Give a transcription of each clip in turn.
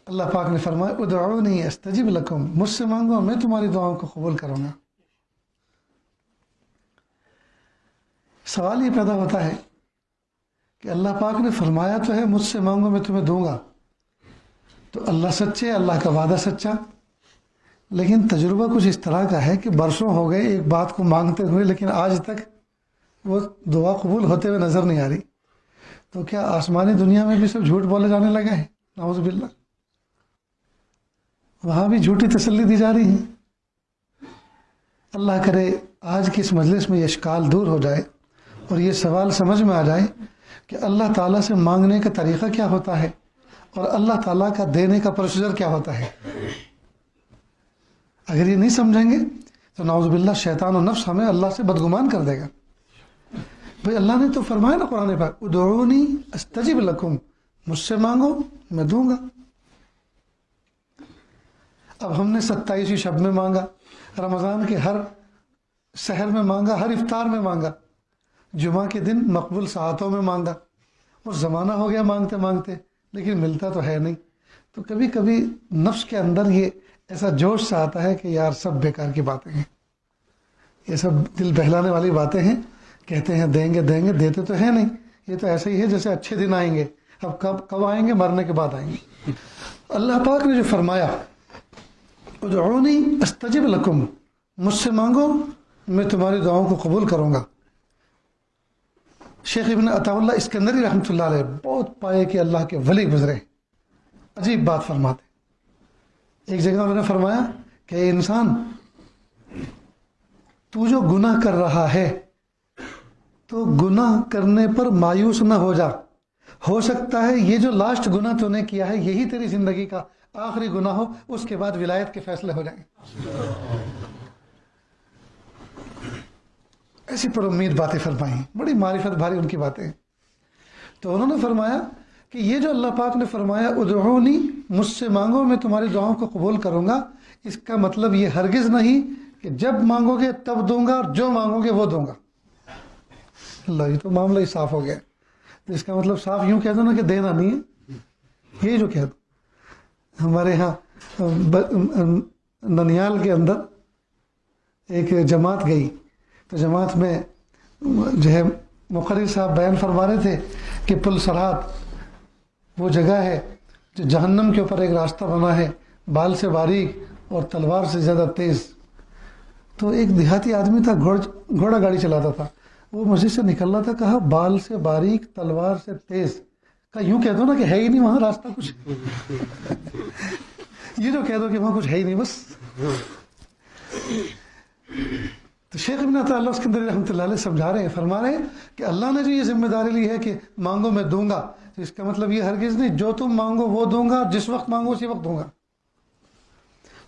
اللہ پاک نے فرمایا ادعونی استجب لکم، مجھ سے مانگو میں تمہاری دعاؤں کو قبول کروں گا۔ سوال یہ پیدا ہوتا ہے کہ اللہ پاک نے فرمایا تو ہے مجھ سے مانگو میں تمہیں دوں گا، تو اللہ سچے، اللہ کا وعدہ سچا، لیکن تجربہ کچھ اس طرح کا ہے کہ برسوں ہو گئے ایک بات کو مانگتے ہوئے، لیکن آج تک وہ دعا قبول ہوتے ہوئے نظر نہیں آ رہی۔ تو کیا آسمانی دنیا میں بھی سب جھوٹ بولے جانے لگے ہیں؟ نعوذ باللہ، وہاں بھی جھوٹی تسلی دی جا رہی ہے۔ اللہ کرے آج کی اس مجلس میں یہ اشکال دور ہو جائے اور یہ سوال سمجھ میں آ جائے کہ اللہ تعالیٰ سے مانگنے کا طریقہ کیا ہوتا ہے اور اللہ تعالیٰ کا دینے کا پروسیجر کیا ہوتا ہے۔ اگر یہ نہیں سمجھیں گے تو نعوذ باللہ شیطان و نفس ہمیں اللہ سے بدگمان کر دے گا۔ بھئی اللہ نے تو فرمایا نا قرآن پاک ادعونی استجب لکم، مجھ سے مانگو میں دوں گا۔ اب ہم نے 27ویں شب میں مانگا، رمضان کے ہر سحر میں مانگا، ہر افطار میں مانگا، جمعہ کے دن مقبول ساعتوں میں مانگا، اور زمانہ ہو گیا مانگتے مانگتے، لیکن ملتا تو ہے نہیں۔ تو کبھی کبھی نفس کے اندر یہ ایسا جوش سا آتا ہے کہ یار سب بیکار کی باتیں ہیں، یہ سب دل بہلانے والی باتیں ہیں، کہتے ہیں دیں گے دیں گے، دیتے تو ہے نہیں، یہ تو ایسے ہی ہے جیسے اچھے دن آئیں گے، اب کب آئیں گے؟ مرنے کے بعد آئیں گے۔ اللہ پاک نے جو فرمایا ادعونی استجب لکم، مجھ سے مانگو میں تمہاری دعاؤں کو قبول کروں گا۔ شیخ ابن عطا اللہ اسکندری رحمۃ اللہ علیہ بہت پائے کہ اللہ کے ولی گزرے، عجیب بات فرماتے۔ ایک جگہ انہوں نے فرمایا کہ اے انسان، تو جو گناہ کر رہا ہے تو گناہ کرنے پر مایوس نہ ہو جا، ہو سکتا ہے یہ جو لاسٹ گناہ تو نے کیا ہے یہی تیری زندگی کا آخری گناہ ہو، اس کے بعد ولایت کے فیصلے ہو جائیں۔ ایسی پر امید باتیں فرمائی، بڑی معرفت بھاری ان کی باتیں۔ تو انہوں نے فرمایا کہ یہ جو اللہ پاک نے فرمایا ادعونی، مجھ سے مانگو میں تمہاری دعاؤں کو قبول کروں گا، اس کا مطلب یہ ہرگز نہیں کہ جب مانگو گے تب دوں گا اور جو مانگو گے وہ دوں گا۔ اللہ، یہ تو معاملہ ہی صاف ہو گیا۔ تو اس کا مطلب صاف یوں کہہ دو نا کہ دینا نہیں ہے، یہ جو کہہ دو۔ ہمارے ہاں ننیال کے اندر ایک جماعت گئی، تو جماعت میں جو ہے مقرر صاحب بیان فرما رہے تھے کہ پل صراط وہ جگہ ہے جو جہنم کے اوپر ایک راستہ بنا ہے، بال سے باریک اور تلوار سے زیادہ تیز۔ تو ایک دیہاتی آدمی تھا، گھوڑا گاڑی چلاتا تھا، وہ مسجد سے نکل رہا تھا، کہا بال سے باریک تلوار سے تیز، کہا یوں کہہ دو نا کہ ہے ہی نہیں وہاں راستہ کچھ، یہ جو کہہ دو کہ وہاں کچھ ہے ہی نہیں بس۔ تو شیخ ابن عطا اللہ اسکندری رحمۃ اللہ علیہ سمجھا رہے ہیں، فرما رہے ہیں کہ اللہ نے جو یہ ذمہ داری لی ہے کہ مانگو میں دوں گا، تو اس کا مطلب یہ ہرگز نہیں جو تم مانگو وہ دوں گا، جس وقت مانگو اسی وقت دوں گا۔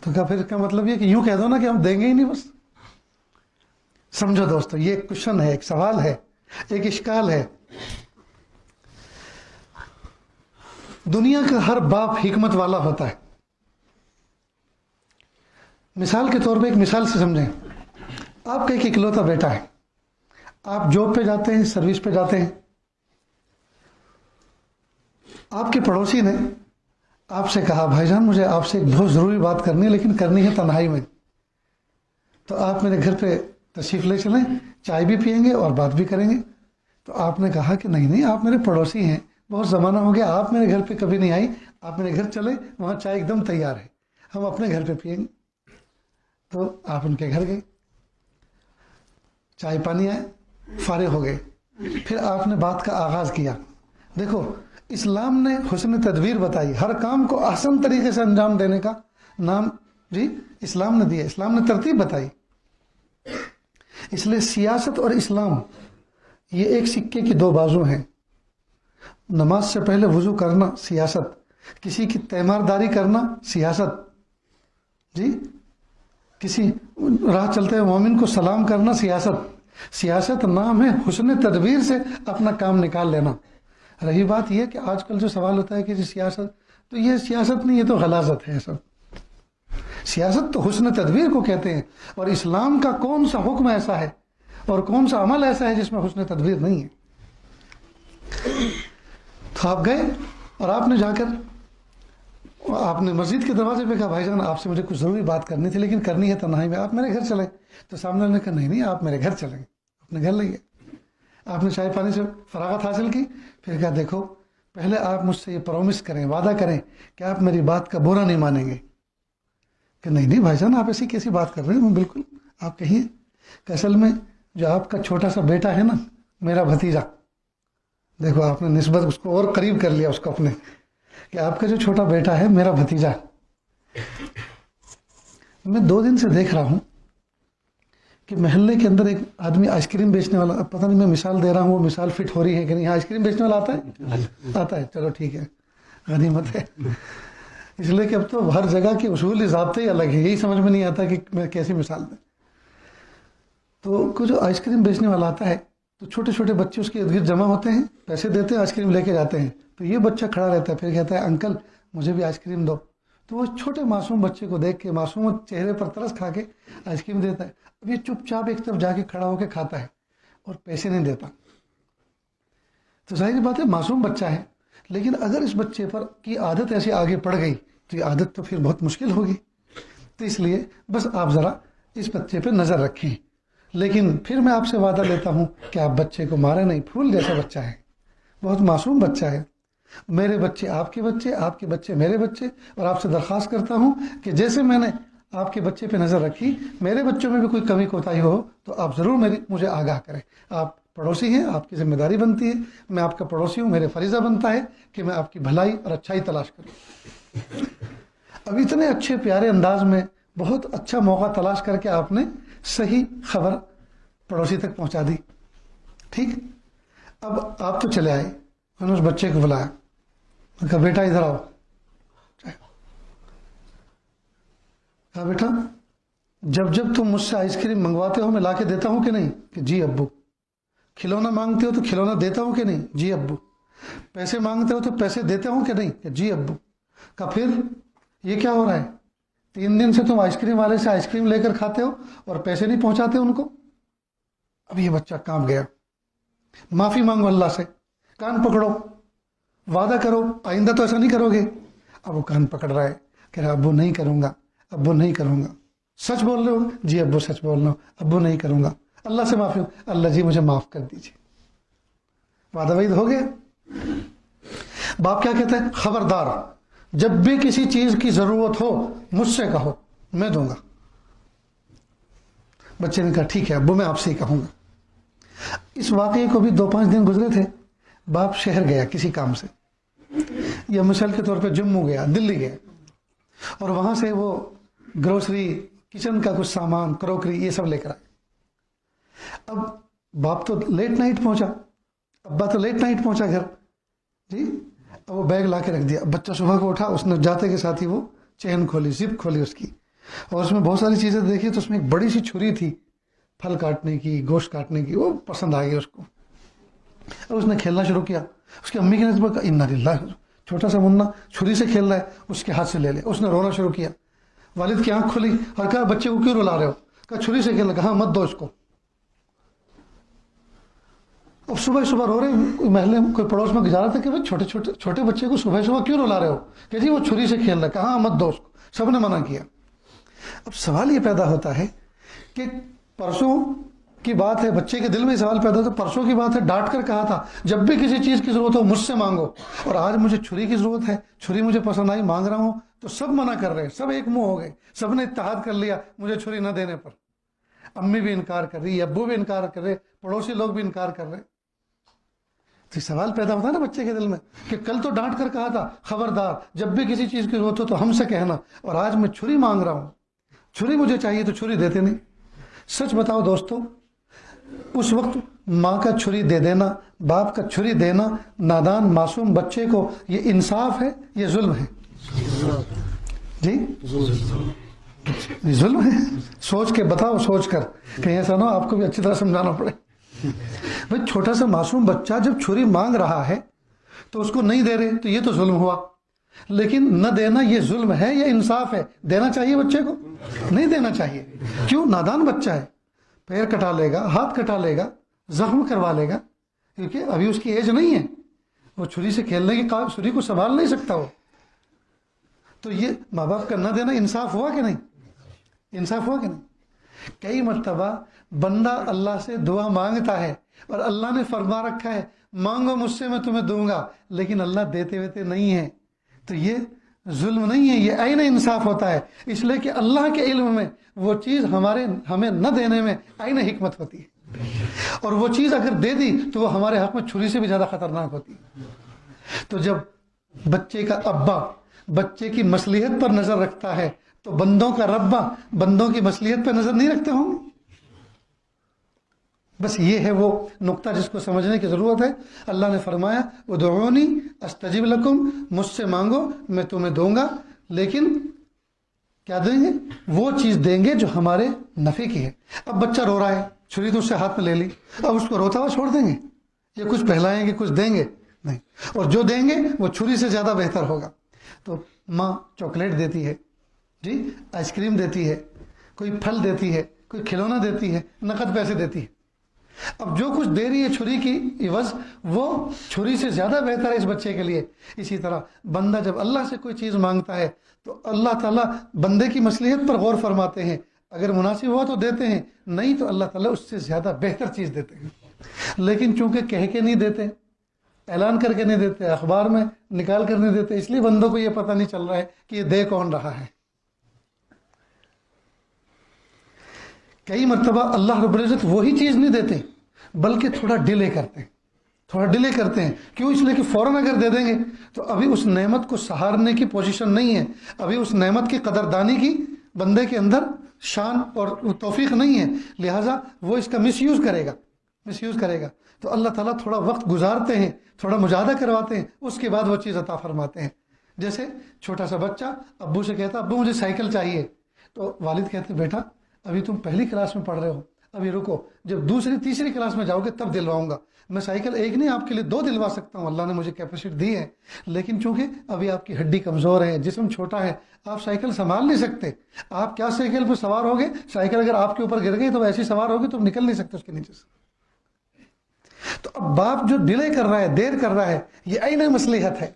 تو کہا پھر اس کا مطلب یہ کہ یوں کہہ دو نا کہ ہم دیں گے ہی نہیں بس۔ سمجھو دوستو، یہ ایک کوشچن ہے، ایک سوال ہے، ایک اشکال ہے۔ دنیا کا ہر باپ حکمت والا ہوتا ہے۔ مثال کے طور پہ ایک مثال سے سمجھیں، آپ کا ایک اکلوتا بیٹا ہے، آپ جاب پہ جاتے ہیں، سروس پہ جاتے ہیں، آپ کے پڑوسی نے آپ سے کہا بھائی جان مجھے آپ سے ایک بہت ضروری بات کرنی ہے، لیکن کرنی ہے تنہائی میں، تو آپ میرے گھر پہ تشریف لے چلیں، چائے بھی پئیں گے اور بات بھی کریں گے۔ تو آپ نے کہا کہ نہیں آپ میرے پڑوسی ہیں، بہت زمانہ ہو گیا آپ میرے گھر پہ کبھی نہیں آئی، آپ میرے گھر چلیں، وہاں چائے ایک دم تیار ہے، ہم اپنے گھر پہ پئیں گے۔ تو آپ ان کے گھر گئے، چائے پانی آئے، فارغ ہو گئے، پھر آپ نے بات کا آغاز کیا۔ دیکھو اسلام نے حسن تدبیر بتائی، ہر کام کو احسن طریقے سے انجام دینے کا نام جی اسلام نے دیا، اسلام نے ترتیب بتائی۔ اس لیے سیاست اور اسلام یہ ایک سکے کی دو بازو ہیں۔ نماز سے پہلے وضو کرنا سیاست، کسی کی تیمارداری کرنا سیاست، جی کسی راہ چلتے ہوئے مومن کو سلام کرنا سیاست۔ سیاست نام ہے حسن تدبیر سے اپنا کام نکال لینا۔ رہی بات یہ کہ آج کل جو سوال ہوتا ہے کہ جی سیاست، تو یہ سیاست نہیں، یہ تو غلاظت ہے سب۔ سیاست تو حسن تدبیر کو کہتے ہیں، اور اسلام کا کون سا حکم ایسا ہے اور کون سا عمل ایسا ہے جس میں حسن تدبیر نہیں ہے؟ تو آپ گئے اور آپ نے جا کر آپ نے مسجد کے دروازے پہ کہا بھائی جان آپ سے مجھے کچھ ضروری بات کرنی تھی لیکن کرنی ہے تنہائی میں، آپ میرے گھر چلیں، تو سامنے والے نے کہا نہیں آپ میرے گھر چلیں، اپنے گھر لے گئے. آپ نے چائے پانی سے فراغت حاصل کی، پھر کہا دیکھو پہلے آپ مجھ سے یہ پرومس کریں، وعدہ کریں کہ آپ میری بات کا برا نہیں مانیں گے. کہ نہیں بھائی جان آپ ایسی کیسی بات کر رہے ہیں، بالکل آپ کہیے. کہ اصل میں جو آپ کا چھوٹا سا بیٹا ہے نا، میرا بھتیجا، دیکھو آپ نے نسبت اس کو اور قریب کر لیا اس کو اپنے، کہ آپ کا جو چھوٹا بیٹا ہے میرا بھتیجا. میں 2 دن سے دیکھ رہا ہوں کہ محلے کے اندر ایک آدمی آئس کریم بیچنے والا، اب پتہ نہیں میں مثال دے رہا ہوں وہ مثال فٹ ہو رہی ہے کہ نہیں. آئس کریم بیچنے والا آتا ہے چلو ٹھیک ہے، غنیمت ہے. اس لیے کہ اب تو ہر جگہ کے اصول ضابطے ہی الگ ہیں، یہی سمجھ میں نہیں آتا کہ میں کیسی مثال دیں. تو جو آئس کریم بیچنے والا آتا ہے تو چھوٹے چھوٹے بچے اس کے ارد گرد جمع ہوتے ہیں، پیسے دیتے ہیں، آئس کریم لے کے جاتے ہیں. تو یہ بچہ کھڑا رہتا ہے، پھر کہتا ہے انکل مجھے بھی آئس کریم دو. تو وہ چھوٹے معصوم بچے کو دیکھ کے معصوم چہرے پر ترس کھا کے آئس کریم دیتا ہے. اب یہ چپ چاپ ایک طرف جا کے کھڑا ہو کے کھاتا ہے اور پیسے نہیں دیتا. تو ظاہر بات ہے معصوم بچہ ہے، لیکن اگر اس بچے پر کی عادت ایسی آگے پڑ گئی تو یہ عادت تو پھر بہت مشکل ہوگی. تو اس لیے بس آپ ذرا اس بچے پہ نظر رکھیں. لیکن پھر میں آپ سے وعدہ لیتا ہوں کہ آپ بچے کو مارے نہیں، پھول جیسا بچہ ہے، بہت معصوم بچہ ہے. میرے بچے آپ کے بچے، آپ کے بچے میرے بچے، اور آپ سے درخواست کرتا ہوں کہ جیسے میں نے آپ کے بچے پہ نظر رکھی، میرے بچوں میں بھی کوئی کمی کوتاہی ہو تو آپ ضرور مجھے آگاہ کریں. آپ پڑوسی ہیں، آپ کی ذمہ داری بنتی ہے، میں آپ کا پڑوسی ہوں، میرے فریضہ بنتا ہے کہ میں آپ کی بھلائی اور اچھائی تلاش کروں. اب اتنے اچھے پیارے انداز میں بہت اچھا موقع تلاش کر کے آپ نے صحیح خبر پڑوسی تک پہنچا دی. ٹھیک، اب آپ تو چلے آئے، میں نے اس بچے کو بلایا، میں کہا بیٹا ادھر آؤ. کہا بیٹا جب تم مجھ سے آئس کریم منگواتے ہو میں لا کے دیتا ہوں کہ نہیں؟ کہ جی ابو. کھلونا مانگتے ہو تو کھلونا دیتا ہوں کہ نہیں؟ جی ابو. پیسے مانگتے ہو تو پیسے دیتے ہوں کہ نہیں؟ کہ جی ابو. کہا پھر یہ کیا ہو رہا ہے؟ 3 دن سے تم آئس کریم والے سے آئس کریم لے کر کھاتے ہو اور پیسے نہیں پہنچاتے ان کو. اب یہ بچہ کانپ گیا. معافی مانگو اللہ سے، کان پکڑو، وعدہ کرو آئندہ تو ایسا نہیں کرو گے. اب وہ کان پکڑ رہا ہے، کہہ رہا ابو نہیں کروں گا، ابو نہیں کروں گا. سچ بول رہے ہو؟ جی ابو سچ بول رہا ہوں، ابو نہیں کروں گا. اللہ سے معافی، اللہ جی مجھے معاف کر دیجیے. وعدہ وعید ہو گیا. باپ کیا کہتا ہے؟ خبردار جب بھی کسی چیز کی ضرورت ہو مجھ سے کہو، میں دوں گا. بچے نے کہا ٹھیک ہے ابو میں آپ سے ہی کہوں گا. اس واقعے کو بھی 2-5 دن گزرے تھے. باپ شہر گیا کسی کام سے، یا مثال کے طور پہ جموں گیا، دلی گیا، اور وہاں سے وہ گروسری، کچن کا کچھ سامان، کروکری، یہ سب لے کر آئے. اب باپ تو لیٹ نائٹ پہنچا، ابا تو لیٹ نائٹ پہنچا گھر. جی اب وہ بیگ لا کے رکھ دیا. بچہ صبح کو اٹھا، اس نے جاتے کے ساتھ ہی وہ چین کھولی، زپ کھولی اس کی، اور اس میں بہت ساری چیزیں دیکھی. تو اس میں ایک بڑی سی چھری تھی پھل کاٹنے کی، گوشت کاٹنے کی، وہ پسند آ گئی اس کو. اور اس نے کھیلنا شروع کیا. اس کی امی کے نسبت انا للہ، چھوٹا سا منا چھری سے کھیل رہا ہے، اس کے ہاتھ سے لے لے. اس نے رونا شروع کیا. والد کی آنکھ کھلی اور کہا بچے کو کیوں رلا رہے ہو؟ کہا چھری سے کھیل رہا. کہا مت دو اس کو. اب صبح صبح رو رہے، محلے میں کوئی پڑوس میں گزارا تھا کہ بھائی چھوٹے بچے کو صبح صبح کیوں رلا رہے ہو؟ کہ جی وہ چھری سے کھیل رہا ہے. کہا مت دو اس کو. سب نے منع کیا. اب سوال یہ پیدا ہوتا ہے کہ پرسوں کی بات ہے، بچے کے دل میں سوال پیدا ہوتا ہے، پرسوں کی بات ہے، ڈانٹ کر کہا تھا جب بھی کسی چیز کی ضرورت ہو مجھ سے مانگو، اور آج مجھے چھری کی ضرورت ہے، چھری مجھے پسند آئی، مانگ رہا ہوں. تو سب منع کر رہے ہیں، سب ایک منہ ہو گئے، سب نے اتحاد کر لیا مجھے چھری نہ دینے پر. امی بھی انکار کر رہی، ابو بھی انکار کر رہے، پڑوسی لوگ بھی انکار کر رہے. تو سوال پیدا ہوتا ہے نا بچے کے دل میں کہ کل تو ڈانٹ کر کہا تھا خبردار جب بھی کسی چیز کی ضرورت ہو تو ہم سے کہنا، اور آج میں چھری مانگ رہا ہوں، چھری مجھے چاہیے تو چھری دیتے نہیں. سچ بتاؤ دوستو، اس وقت ماں کا چھری دے دینا، باپ کا چھری دینا نادان معصوم بچے کو، یہ انصاف ہے، یہ ظلم ہے؟ جی یہ ظلم ہے. سوچ کے بتاؤ، سوچ کر، کہیں ایسا نہ ہو آپ کو بھی اچھی طرح سمجھانا پڑے. بھائی چھوٹا سا معصوم بچہ جب چھری مانگ رہا ہے تو اس کو نہیں دے رہے تو یہ تو ظلم ہوا. لیکن نہ دینا یہ ظلم ہے یا انصاف ہے؟ دینا چاہیے بچے کو؟ نہیں دینا چاہیے. کیوں؟ نادان بچہ ہے، پیر کٹا لے گا، ہاتھ کٹا لے گا، زخم کروا لے گا، کیونکہ ابھی اس کی ایج نہیں ہے، وہ چھری سے کھیلنے کی چھری کو سنبھال نہیں سکتا. وہ تو یہ ماں باپ کا نہ دینا انصاف ہوا کہ نہیں؟ انصاف ہوا کہ نہیں؟ کئی مرتبہ بندہ اللہ سے دعا مانگتا ہے اور اللہ نے فرما رکھا ہے مانگو مجھ سے میں تمہیں دوں گا، لیکن اللہ دیتے ہوتے نہیں ہے، تو یہ ظلم نہیں ہے، یہ عین انصاف ہوتا ہے، اس لیے کہ اللہ کے علم میں وہ چیز ہمیں نہ دینے میں عین حکمت ہوتی ہے، اور وہ چیز اگر دے دی تو وہ ہمارے حق میں چھری سے بھی زیادہ خطرناک ہوتی ہے۔ تو جب بچے کا ابا بچے کی مصلحت پر نظر رکھتا ہے تو بندوں کا ربا بندوں کی مصلحت پر نظر نہیں رکھتے ہوں گے؟ بس یہ ہے وہ نقطہ جس کو سمجھنے کی ضرورت ہے۔ اللہ نے فرمایا ادعونی استجب لکم، مجھ سے مانگو میں تمہیں دوں گا، لیکن کیا دیں گے؟ وہ چیز دیں گے جو ہمارے نفع کی ہے۔ اب بچہ رو رہا ہے، چھری تو اس سے ہاتھ میں لے لی، اب اس کو روتا ہوا چھوڑ دیں گے؟ یہ کچھ پہلائیں گے کچھ دیں گے؟ نہیں، اور جو دیں گے وہ چھری سے زیادہ بہتر ہوگا۔ تو ماں چاکلیٹ دیتی ہے، جی آئس کریم دیتی ہے، کوئی پھل دیتی ہے، کوئی کھلونا دیتی ہے، نقد پیسے دیتی ہے۔ اب جو کچھ دے رہی ہے چھری کی عوض وہ چھری سے زیادہ بہتر ہے اس بچے کے لیے۔ اسی طرح بندہ جب اللہ سے کوئی چیز مانگتا ہے تو اللہ تعالیٰ بندے کی مصلحت پر غور فرماتے ہیں، اگر مناسب ہوا تو دیتے ہیں، نہیں تو اللہ تعالیٰ اس سے زیادہ بہتر چیز دیتے ہیں۔ لیکن چونکہ کہہ کے نہیں دیتے، اعلان کر کے نہیں دیتے، اخبار میں نکال کر نہیں دیتے، اس لیے بندوں کو یہ پتہ نہیں چل رہا ہے کہ یہ دے کون رہا ہے۔ کئی مرتبہ اللہ رب العزت وہی چیز نہیں دیتے بلکہ تھوڑا ڈیلے کرتے ہیں، تھوڑا ڈیلے کرتے ہیں۔ کیوں؟ اس لیے کہ فوراً اگر دے دیں گے تو ابھی اس نعمت کو سہارنے کی پوزیشن نہیں ہے، ابھی اس نعمت کی قدردانی کی بندے کے اندر شان اور توفیق نہیں ہے، لہٰذا وہ اس کا مس یوز کرے گا۔ تو اللہ تعالیٰ تھوڑا وقت گزارتے ہیں، تھوڑا مجاہدہ کرواتے ہیں، اس کے بعد وہ چیز عطا فرماتے ہیں۔ جیسے چھوٹا سا بچہ ابو سے کہتا ابو مجھے سائیکل چاہیے، تو والد کہتے بیٹا ابھی تم پہلی کلاس میں پڑھ رہے ہو، ابھی رکو، جب دوسری تیسری کلاس میں جاؤ گے تب دلواؤں گا۔ میں سائیکل ایک نہیں آپ کے لیے 2 دلوا سکتا ہوں، اللہ نے مجھے کیپیسٹی دی ہے، لیکن چونکہ ابھی آپ کی ہڈی کمزور ہے، جسم چھوٹا ہے، آپ سائیکل سنبھال نہیں سکتے۔ آپ کیا سائیکل پہ سوار ہوگے؟ سائیکل اگر آپ کے اوپر گر گئی تو ایسی سوار ہوگی تو نکل نہیں سکتے اس کے نیچے سے۔ تو اب باپ جو ڈیلے کر رہا ہے، دیر کر رہا ہے، یہ عین مصلحت ہے،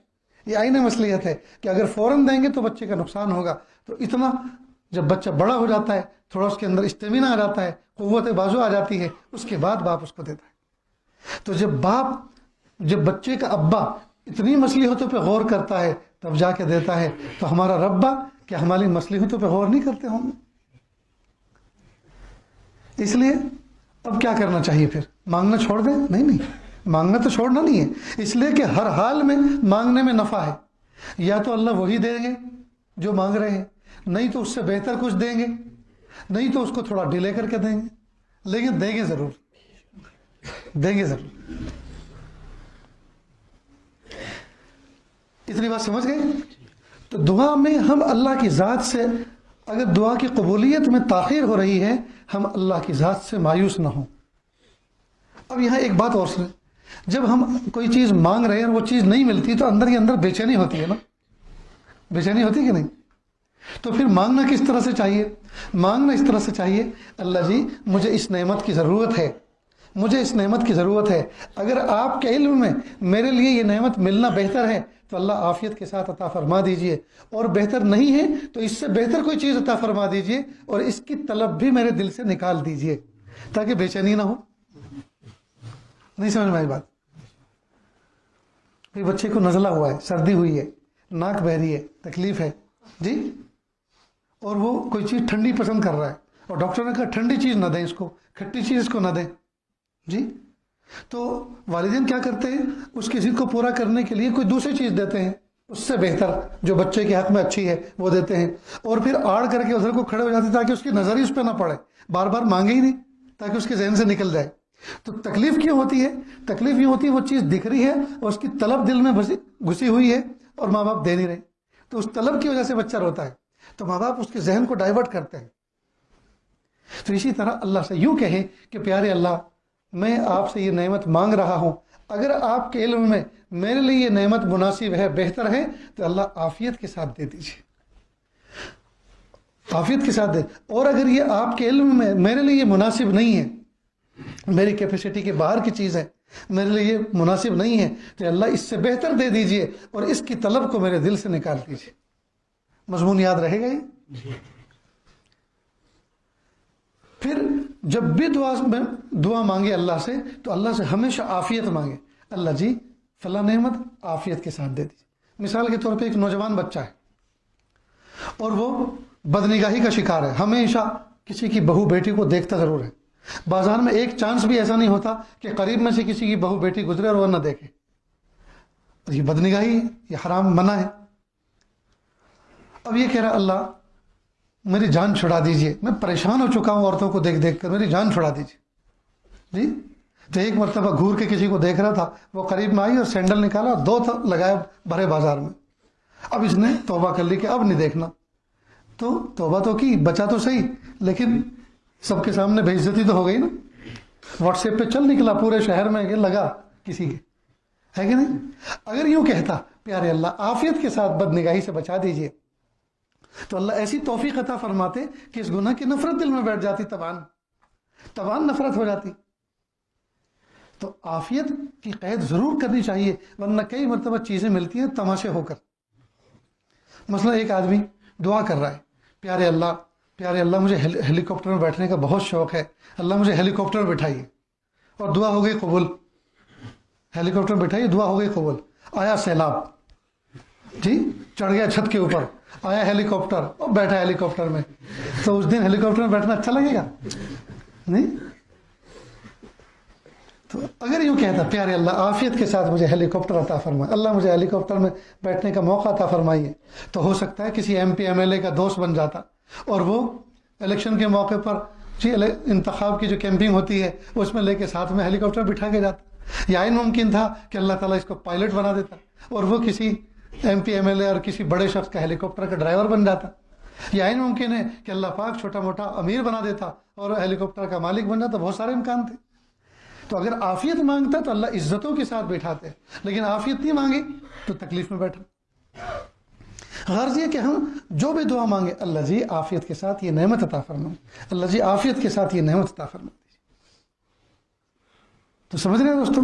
یہ عین مصلحت ہے کہ اگر فوراً دیں گے تو بچے کا نقصان ہوگا۔ تو اتنا جب بچہ بڑا ہو جاتا ہے، تھوڑا اس کے اندر اسٹیمنا آ جاتا ہے، قوت بازو آ جاتی ہے، اس کے بعد باپ اس کو دیتا ہے۔ تو جب بچے کا ابا اتنی مصلحتوں پہ غور کرتا ہے تب جا کے دیتا ہے، تو ہمارا ربا کیا ہماری مصلحتوں پہ غور نہیں کرتے ہوں گے؟ اس لیے اب کیا کرنا چاہیے پھر؟ مانگنا چھوڑ دیں؟ نہیں، مانگنا تو چھوڑنا نہیں ہے، اس لیے کہ ہر حال میں مانگنے میں نفع ہے۔ یا تو اللہ وہی دیں گے جو مانگ رہے ہیں، نہیں تو اس سے بہتر کچھ دیں گے، نہیں تو اس کو تھوڑا ڈیلے کر کے دیں گے، لیکن دیں گے ضرور، دیں گے ضرور۔ اتنی بات سمجھ گئے؟ تو دعا میں ہم اللہ کی ذات سے، اگر دعا کی قبولیت میں تاخیر ہو رہی ہے، ہم اللہ کی ذات سے مایوس نہ ہوں۔ اب یہاں ایک بات اور سنیں، جب ہم کوئی چیز مانگ رہے ہیں اور وہ چیز نہیں ملتی تو اندر ہی اندر بے چینی ہوتی ہے نا، بے چینی ہوتی کہ نہیں؟ تو پھر مانگنا کس طرح سے چاہیے؟ مانگنا اس طرح سے چاہیے، اللہ جی مجھے اس نعمت کی ضرورت ہے، مجھے اس نعمت کی ضرورت ہے، اگر آپ کے علم میں میرے لیے یہ نعمت ملنا بہتر ہے تو اللہ عافیت کے ساتھ عطا فرما دیجئے، اور بہتر نہیں ہے تو اس سے بہتر کوئی چیز عطا فرما دیجئے، اور اس کی طلب بھی میرے دل سے نکال دیجئے تاکہ بے چینی نہ ہو۔ نہیں سمجھ میں آئی بات؟ کوئی بچے کو نزلہ ہوا ہے، سردی ہوئی ہے، ناک بہ رہی ہے، تکلیف ہے جی، اور وہ کوئی چیز ٹھنڈی پسند کر رہا ہے، اور ڈاکٹر نے کہا ٹھنڈی چیز نہ دیں اس کو، کھٹی چیز اس کو نہ دیں جی، تو والدین کیا کرتے ہیں؟ اس کی ضد کو پورا کرنے کے لیے کوئی دوسری چیز دیتے ہیں، اس سے بہتر جو بچے کے حق میں اچھی ہے وہ دیتے ہیں، اور پھر آڑ کر کے ادھر کو کھڑے ہو جاتے ہیں تاکہ اس کی نظر ہی اس پہ نہ پڑے، بار بار مانگے ہی نہیں تاکہ اس کے ذہن سے نکل جائے۔ تو تکلیف کیوں ہوتی ہے؟ تکلیف یہ ہوتی ہے وہ چیز دکھ رہی ہے اور اس کی طلب دل میں گھسی ہوئی ہے اور ماں باپ دے نہیں رہے، تو اس طلب کی وجہ سے بچہ روتا ہے، تو ماں باپ اس کے ذہن کو ڈائیورٹ کرتے ہیں۔ تو اسی طرح اللہ سے یوں کہیں کہ پیارے اللہ میں آپ سے یہ نعمت مانگ رہا ہوں، اگر آپ کے علم میں میرے لیے یہ نعمت مناسب ہے، بہتر ہے، تو اللہ عافیت کے ساتھ دے دیجیے، عافیت کے ساتھ دے، اور اگر یہ آپ کے علم میں میرے لیے یہ مناسب نہیں ہے، میری کیپیسٹی کے باہر کی چیز ہے، میرے لیے یہ مناسب نہیں ہے، تو اللہ اس سے بہتر دے دیجئے اور اس کی طلب کو میرے دل سے نکال دیجئے۔ مضمون یاد رہے گا ہی. پھر جب بھی دعا مانگے اللہ سے تو اللہ سے ہمیشہ عافیت مانگے. اللہ جی فلاں نعمت عافیت کے ساتھ دے دیجیے. مثال کے طور پہ ایک نوجوان بچہ ہے اور وہ بدنگاہی کا شکار ہے، ہمیشہ کسی کی بہو بیٹی کو دیکھتا ضرور ہے. بازار میں ایک چانس بھی ایسا نہیں ہوتا کہ قریب میں سے کسی کی بہو بیٹی گزرے اور وہ نہ دیکھے. یہ بدنگاہی ہے، یہ حرام منع ہے. اب یہ کہہ رہا اللہ میری جان چھڑا دیجئے، میں پریشان ہو چکا ہوں عورتوں کو دیکھ دیکھ کر، میری جان چھڑا دیجئے. جی تو ایک مرتبہ گھور کے کسی کو دیکھ رہا تھا، وہ قریب میں آئی اور سینڈل نکالا، 2 لگایا بھرے بازار میں. اب اس نے توبہ کر لی کہ اب نہیں دیکھنا. تو توبہ تو کی، بچا تو صحیح، لیکن سب کے سامنے بے عزتی تو ہو گئی نا. واٹس ایپ پہ چل نکلا پورے شہر میں کہ لگا کسی کے، ہے کہ نہیں. اگر یوں کہتا پیارے اللہ عافیت کے ساتھ بد نگاہی سے بچا دیجئے، تو اللہ ایسی توفیق عطا فرماتے کہ اس گناہ کی نفرت دل میں بیٹھ جاتی، تبان نفرت ہو جاتی. تو عافیت کی قید ضرور کرنی چاہیے، ورنہ کئی مرتبہ چیزیں ملتی ہیں تماشے ہو کر. مثلا ایک آدمی دعا کر رہا ہے، پیارے اللہ مجھے ہیلی کاپٹر میں بیٹھنے کا بہت شوق ہے، اللہ مجھے ہیلی کاپٹر میں بٹھائیے. اور دعا ہو گئی قبول، ہیلی کاپٹر میں بٹھائیے، دعا ہو گئی قبول. آیا سیلاب، جی چڑھ گیا چھت کے اوپر، آیا ہیلی کاپٹر اور بیٹھا ہیلی کاپٹر میں، تو اس دن ہیلی کاپٹر میں بیٹھنا اچھا لگے گا؟ نہیں. تو اگر یوں کہتا پیارے اللہ عافیت کے ساتھ مجھے ہیلی کاپٹر عطا فرمائے، اللہ مجھے ہیلی کاپٹر میں بیٹھنے کا موقع عطا فرمائیے، تو ہو سکتا ہے کسی M P M L A کا دوست بن جاتا اور وہ الیکشن کے موقع پر جی انتخاب کی جو کیمپنگ ہوتی ہے اس میں لے کے ساتھ میں ہیلی کاپٹر بٹھا کے جاتا. یا ممکن تھا کہ اللہ تعالیٰ اس کو پائلٹ بنا دیتا اور وہ کسی M P M L A اور کسی بڑے شخص کا ہیلی کاپٹر کا ڈرائیور بن جاتا. یا ممکن ہے کہ اللہ پاک چھوٹا موٹا امیر بنا دیتا اور ہیلی کاپٹر کا مالک بن جاتا. بہت سارے امکان تھے. تو اگر عافیت مانگتا تو اللہ عزتوں کے ساتھ بیٹھاتے، لیکن عافیت نہیں مانگی تو تکلیف میں بیٹھا. غرض یہ کہ ہم جو بھی دعا مانگے اللہ جی عافیت کے ساتھ یہ نعمت عطا فرمائے، اللہ جی عافیت کے ساتھ یہ نعمت عطا فرمائے. تو سمجھ رہے ہیں دوستوں؟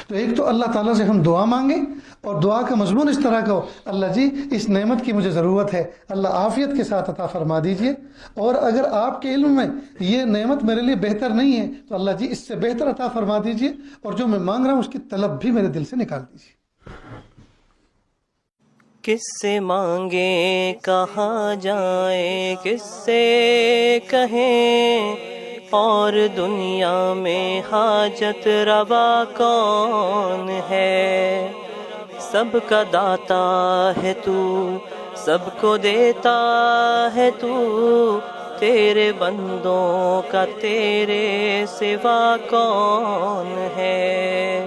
تو ایک تو اللہ تعالیٰ سے ہم دعا مانگیں اور دعا کا مضمون اس طرح کا ہو، اللہ جی اس نعمت کی مجھے ضرورت ہے، اللہ عافیت کے ساتھ عطا فرما دیجئے. اور اگر آپ کے علم میں یہ نعمت میرے لیے بہتر نہیں ہے تو اللہ جی اس سے بہتر عطا فرما دیجئے، اور جو میں مانگ رہا ہوں اس کی طلب بھی میرے دل سے نکال دیجئے. کس سے مانگیں کہاں جائیں، کس سے کہیں، اور دنیا میں حاجت روا کون ہے. سب کا داتا ہے تو، سب کو دیتا ہے تو، تیرے بندوں کا تیرے سوا کون ہے.